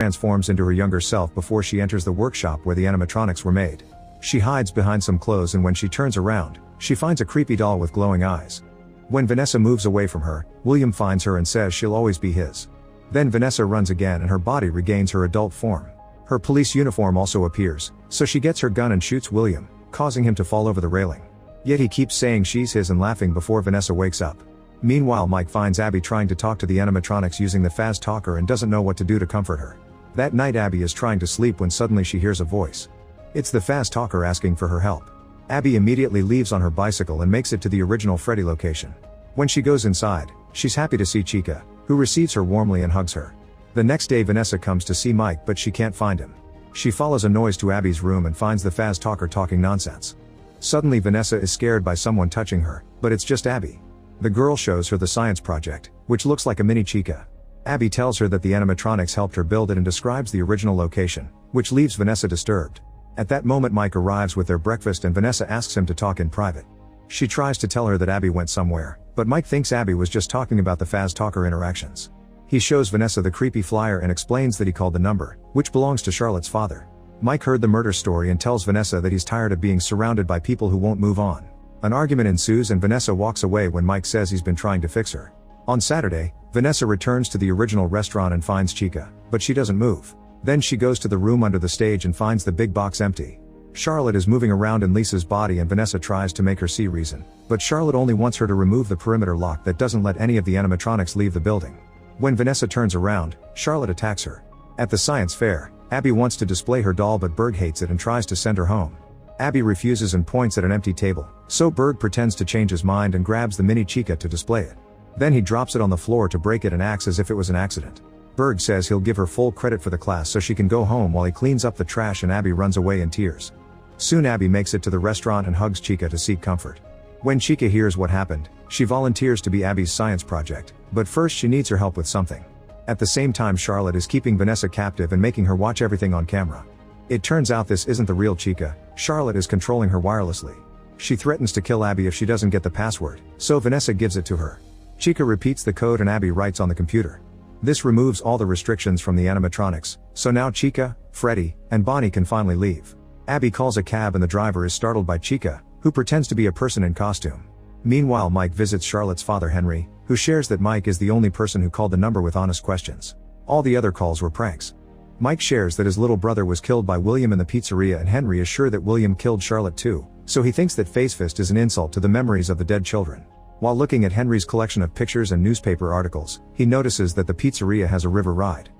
transforms into her younger self before she enters the workshop where the animatronics were made. She hides behind some clothes, and when she turns around, she finds a creepy doll with glowing eyes. When Vanessa moves away from her, William finds her and says she'll always be his. Then Vanessa runs again and her body regains her adult form. Her police uniform also appears, so she gets her gun and shoots William, causing him to fall over the railing. Yet he keeps saying she's his and laughing before Vanessa wakes up. Meanwhile, Mike finds Abby trying to talk to the animatronics using the fast talker and doesn't know what to do to comfort her. That night Abby is trying to sleep when suddenly she hears a voice. It's the fast talker asking for her help. Abby immediately leaves on her bicycle and makes it to the original Freddy location. When she goes inside, she's happy to see Chica, who receives her warmly and hugs her. The next day Vanessa comes to see Mike, but she can't find him. She follows a noise to Abby's room and finds the fast talker talking nonsense. Suddenly Vanessa is scared by someone touching her, but it's just Abby. The girl shows her the science project, which looks like a mini Chica. Abby tells her that the animatronics helped her build it and describes the original location, which leaves Vanessa disturbed. At that moment Mike arrives with their breakfast and Vanessa asks him to talk in private. She tries to tell her that Abby went somewhere, but Mike thinks Abby was just talking about the fast talker interactions. He shows Vanessa the creepy flyer and explains that he called the number, which belongs to Charlotte's father. Mike heard the murder story and tells Vanessa that he's tired of being surrounded by people who won't move on. An argument ensues and Vanessa walks away when Mike says he's been trying to fix her. On Saturday, Vanessa returns to the original restaurant and finds Chica, but she doesn't move. Then she goes to the room under the stage and finds the big box empty. Charlotte is moving around in Lisa's body and Vanessa tries to make her see reason, but Charlotte only wants her to remove the perimeter lock that doesn't let any of the animatronics leave the building. When Vanessa turns around, Charlotte attacks her. At the science fair, Abby wants to display her doll but Berg hates it and tries to send her home. Abby refuses and points at an empty table, so Berg pretends to change his mind and grabs the mini Chica to display it. Then he drops it on the floor to break it and acts as if it was an accident. Berg says he'll give her full credit for the class so she can go home while he cleans up the trash and Abby runs away in tears. Soon Abby makes it to the restaurant and hugs Chica to seek comfort. When Chica hears what happened, she volunteers to be Abby's science project, but first she needs her help with something. At the same time Charlotte is keeping Vanessa captive and making her watch everything on camera. It turns out this isn't the real Chica, Charlotte is controlling her wirelessly. She threatens to kill Abby if she doesn't get the password, so Vanessa gives it to her. Chica repeats the code and Abby writes on the computer. This removes all the restrictions from the animatronics, so now Chica, Freddy, and Bonnie can finally leave. Abby calls a cab and the driver is startled by Chica, who pretends to be a person in costume. Meanwhile Mike visits Charlotte's father Henry, who shares that Mike is the only person who called the number with honest questions. All the other calls were pranks. Mike shares that his little brother was killed by William in the pizzeria and Henry is sure that William killed Charlotte too, so he thinks that Facefist is an insult to the memories of the dead children. While looking at Henry's collection of pictures and newspaper articles, he notices that the pizzeria has a river ride.